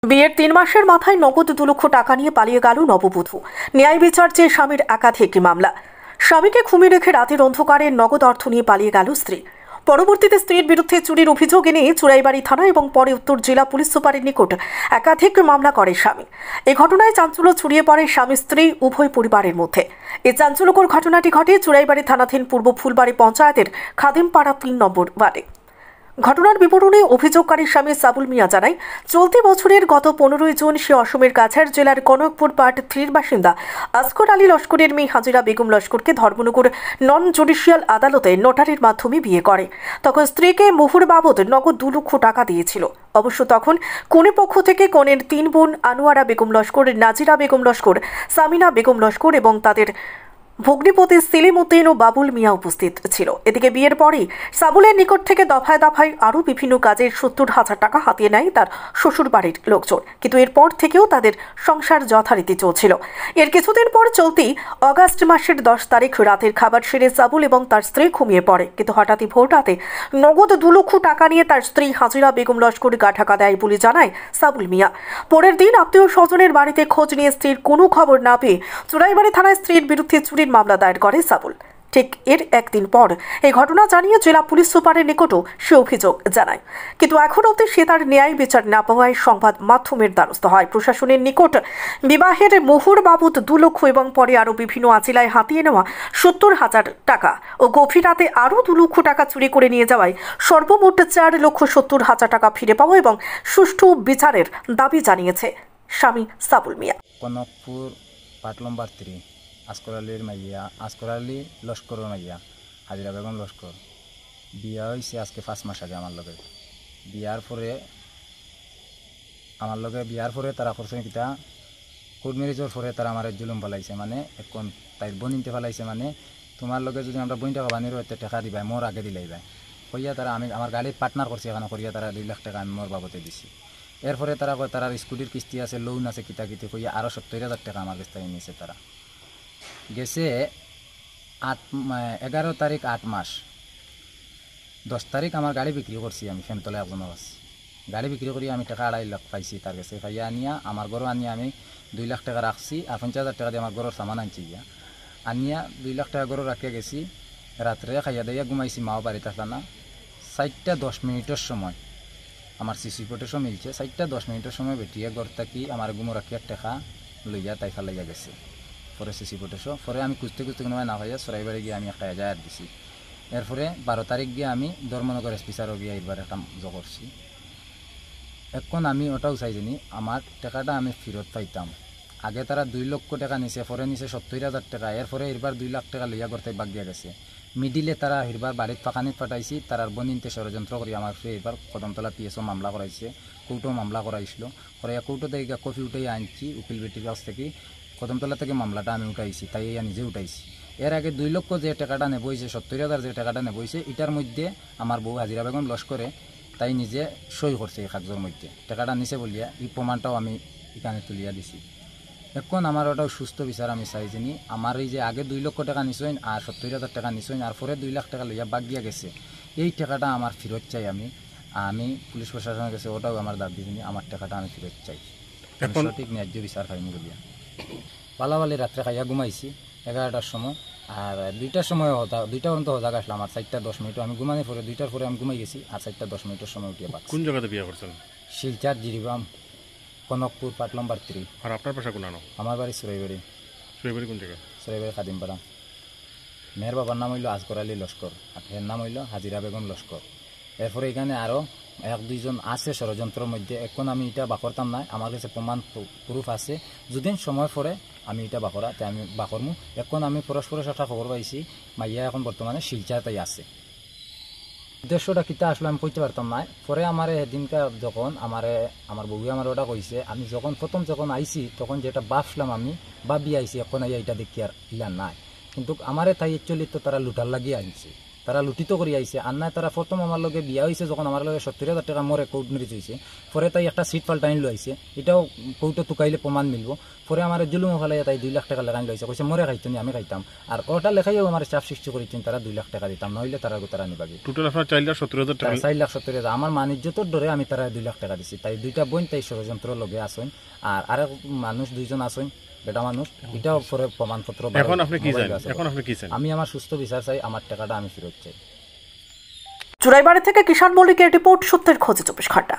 বিয়ের ৩ মাসের মাথায় নগদ ২ লক্ষ টাকা নিয়ে পালিয়ে গেল নববধূ। ন্যায় বিচার চেয়ে স্বামীর একাধিক মামলা। স্বামীকে ঘুমিয়ে রেখে রাতের অন্ধকারে নগদ অর্থ নিয়ে পালিয়ে গেল স্ত্রী। পরবর্তীতে স্ত্রীর বিরুদ্ধে চুরির অভিযোগ এনে চুরাইবাড়ি থানা এবং পরে উত্তর জেলা পুলিশ সুপারের নিকট একাধিক মামলা করে স্বামী। এই ঘটনায় চাঞ্চল্য ছড়িয়ে পড়ে স্বামী স্ত্রী উভয় পরিবারের মধ্যে। এই চাঞ্চল্যকর ঘটনাটি ঘটে চুরাইবাড়ি থানাধীন পূর্ব ফুলবাড়ি পঞ্চায়েতের খাদিমপাড়া ৩ নম্বর ওয়ার্ডে। ঘটনার বিবরণে অভিযোগকারী স্বামী সাবুল মিয়া জানায়, চলতি বছরের গত 15 জুন সে অসমের কাছাড় জেলার কনকপুর পার্ট 3-র বাসিন্দা আসগর আলী লস্করের মেয়ে হাজিরা বেগম লস্করকে ধর্মনগর নন জুডিশিয়াল আদালতে নোটারির মাধ্যমে বিয়ে করে। তখন স্ত্রীকে মোহর বাবদ নগদ 2 লক্ষ টাকা দিয়েছিল। অবশ্য তখন কনে পক্ষ থেকে কনের 3 বোন আনোয়ারা বেগম লস্কর, নাজিরা বেগম লস্কর, সামিনা বেগম লস্কর এবং তাদের ভগ্নিপতি সেলিম উদ্দিন ও বাবুল মিয়া উপস্থিত ছিল। এদিকে বিয়ের পরেই সাবুলের নিকট থেকে দফায় দফায় আরও বিভিন্ন কাজের 70,000 টাকা হাতিয়ে নেয় তার শ্বশুর বাড়ির লোকজন। কিন্তু এরপর থেকেও তাদের সংসার যথারীতি চলছিল। এর কিছুদিন পর চলতি অগাস্ট মাসের 10 তারিখ রাতের খাবার সেরে সাবুল এবং তার স্ত্রী ঘুমিয়ে পড়ে। কিন্তু হঠাৎই ভোর রাতে নগদ 2 লক্ষ টাকা নিয়ে তার স্ত্রী হাজিরা বেগম লস্কর গা ঢাকা দেয় বলে জানায় সাবুল মিয়া। পরের দিন আত্মীয় স্বজনের বাড়িতে খোঁজ নিয়ে স্ত্রীর কোনো খবর না পেয়ে চুরাইবাড়ি থানায় স্ত্রীর বিরুদ্ধে চুরির মামলা দায়ের করে সাবুল। ঠিক এর একদিন পর এই ঘটনা জানিয়ে জেলা পুলিশ সুপারের নিকটও সে অভিযোগ জানায়। কিন্তু এখন অবধি সে তার ন্যায় বিচার না পাওয়ায় সংবাদ মাধ্যমের দ্বারস্থ হয়। প্রশাসনের নিকট বিবাহের মোহর বাবদ 2 লক্ষ এবং পরে আরও বিভিন্ন আচিলায় হাতিয়ে নেওয়া 70,000 টাকা ও গভীর রাতে আরও 2 লক্ষ টাকা চুরি করে নিয়ে যাওয়ায় সর্বমোট 4,70,000 টাকা ফিরে পাওয়া এবং সুষ্ঠু বিচারের দাবি জানিয়েছে স্বামী সাবুল মিয়া। কনকপুর পার্ট নম্বর 3 আসগর আলীর মাইয়া, আসগর আলী লস্করের মাইয়া হাজিরা বেগম লস্কর বিয়া হয়েছে আজকে 5 মাস আগে। বিয়ার পরে তারা করছে কিতা কোর্ট ম্যারেজের পরে তারা আমার জুলুম ফেলাইছে, মানে এখন তাই বনিতে ফেলাইছে, মানে তোমার লগে যদি আমরা বইন টাকা বানিয়ে এত টাকা দিবাই মোর আগে দিলাই ভাই কইয়া তারা আমি আমার গাড়ির পার্টনার করছি এখানে করিয়া তারা 2 লাখ টাকা আমি মোর বাবদে দিছি। এরপরে তারা তার স্কুটির কিস্তি আছে, লোন আছে, কিতা কিতি কইয়া আরও 70,000 টাকা আমার কাছ থেকে নিয়েছে। তারা গেছে 11 তারিখ 8 মাস, 10 তারিখ আমার গাড়ি বিক্রি করছি আমি ফেমতলা আপনার গাড়ি বিক্রি করি আমি টাকা 2.5 লাখ পাইছি তার কাছে। পাইয়া আনিয়া আমার ঘরও আনিয়া আমি 2 লাখ টাকা রাখছি আর 50,000 টাকা দিয়ে আমার ঘরের সামান আনছি গিয়া আনিয়া 2 লাখ টাকা ঘরও রাখিয়া গেছি। রাত্রে খাইয়া দাইয়া ঘুমাইছি, মাও বাড়িতে আসলা না। 4:10 মিনিটের সময় আমার সিসি ফুটেজও মিলছে। 4:10 মিনিটের সময় বেটিয়ে ঘর থাকি আমার ঘুমো রাখিয়া টাকা লইয়া তাই ফেলাইয়া গেছে। পরে সিসি ফুটেজও পরে আমি খুঁজতে কোনো না পাইয়া চুরাইবাড়ি গিয়ে আমি একটা এজাহার দিছি। এরপরে 12 তারিখ গিয়ে আমি ধর্মনগর এসপিসারও গিয়ে এবার একটা করছি। এখন আমি ওটাও চাই জানি আমার টাকাটা আমি ফেরত পাইতাম। আগে তারা 2 লক্ষ টাকা নিছে, পরে নিছে 70,000 টাকা। এরপরে এবার 2 লাখ টাকা লইয়া করতে বাগিয়া গেছে। মিডিলে তারা এবার বাড়ির ফাঁকানিত পাঠাইছি, তারার বনিনতে ষড়যন্ত্র করি আমার এবার কদমতলা পিএসও মামলা করাইছে, কোর্টও মামলা করাইছিল। পরে কোর্টও থেকে কপি উঠাই আনছি উকিল বেটির কাছ থেকে। কদমতলা থেকে মামলাটা আমি উঠাইছি, তাই নিজে উঠাইছি। এর আগে 2 লক্ষ যে টাকাটা নেবইছে, 70,000 যে টাকাটা নেবইছে, এটার মধ্যে আমার বউ হাজিরা বেগম লস্করে তাই নিজে সই করছে এই কাগজের মধ্যে টাকাটা নিছে বলিয়া। এই প্রমাণটাও আমি এখানে তুলিয়া দিছি। এখন আমার ওটাও সুস্থ বিচার আমি চাই জানি আমার এই যে আগে 2 লক্ষ টাকা নিছইন আর 70,000 টাকা নিছইন আর পরে 2 লাখ টাকা লইয়া বাগিয়া গেছে, এই টাকাটা আমার ফেরত চাই। আমি পুলিশ প্রশাসনের কাছে ওটাও আমার দাবি জানি আমার টাকাটা আমি ফেরত চাই, সঠিক ন্যায্য বিচার পাইনি বলিয়া। পালাবালি রাত্রে খাইয়া ঘুমাইছি 11টার সময় আর 2টার সময় 2টা পর্যন্ত হজাগ আসলাম। আর 4:10 মিনিট আমি ঘুমানি পরে 2টার পরে আমি ঘুমাই গেছি আর 4:10 মিনিটের সময় উঠিয়ে পাচ্ছি। কোন জায়গাতে বিয়ে করছেন? Silchar Jiribam Kanakpur part number 3। আর আপনার পেশা কোন? আমার বাড়ি চুরাইবাড়ি। চুরাইবাড়ি কোন জায়গা? চুরাইবাড়ি খাদিমপাড়া। মেয়ের বাবার নাম হইল আসগর আলী লস্কর আর এর নাম হইল হাজিরা বেগম লস্কর। এরপরে এখানে আরও 1-2 জন আছে ষড়যন্ত্রের মধ্যে। এখন আমি এটা বাকরতাম না, আমার কাছে প্রমাণ প্রুফ আছে। যদি সময় পরে আমি এটা বাকরা তাই আমি বাকরমু। এখন আমি পরস্পরের সাথে খবর পাইছি মাইয়া এখন বর্তমানে শিলচারটাই আছে। উদ্দেশ্যটা কিতা আসলে আমি কইতে পারতাম না। পরে আমার সেদিনকা যখন আমার বউয়ে আমার ওটা কইছে, আমি যখন আইছি তখন যেটা ভাবছিলাম আমি ভাবি আইছি, এখন আইয়া এটা দেখি আর ইলা নাই। কিন্তু আমারে তাই অ্যাকচুয়ালি তো তারা লুটার লাগিয়ে আনছে। তারা লুটিত করি আইছে আর নাই তারা প্রথম আমার লগে বিয়া হয়েছে যখন আমার লগে 70,000 টাকা মরে কোর্ট ম্যারেজ হয়েছে পরে তাই একটা সিট পাল্টাইন লইছে এটাও কোর্টে তুকাইলে প্রমাণ মিলব পরে আমার জুলুম ফেলাই তাই 2 লাখ টাকা লাগাই লইছে কইছে মরে খাইতো নি আমি খাইতাম আর ওটা লেখাইও আমার চাপ সৃষ্টি করেছেন তারা 2 লাখ টাকা দিতাম নইলে তারা গোতারা নিবাগে টোটাল আপনার 4,70,000 টাকা 4,70,000 আমার মানিজ্যতর ধরে আমি তারা 2 লাখ টাকা দিছি তাই দুইটা বোন তাই ষড়যন্ত্র লগে আসেন আর আরেক মানুষ দুইজন আসেন বেটা মানুষ এটাও পরে প্রমাণপত্র এখন আপনি কি চান এখন আপনি কি চান আমি আমার সুস্থ বিচার চাই আমার টাকাটা আমি ফেরত চাই চুরাইবাড়ি থেকে কিষাণ মল্লিকের রিপোর্ট, সত্যের খোঁজে 24 ঘন্টা।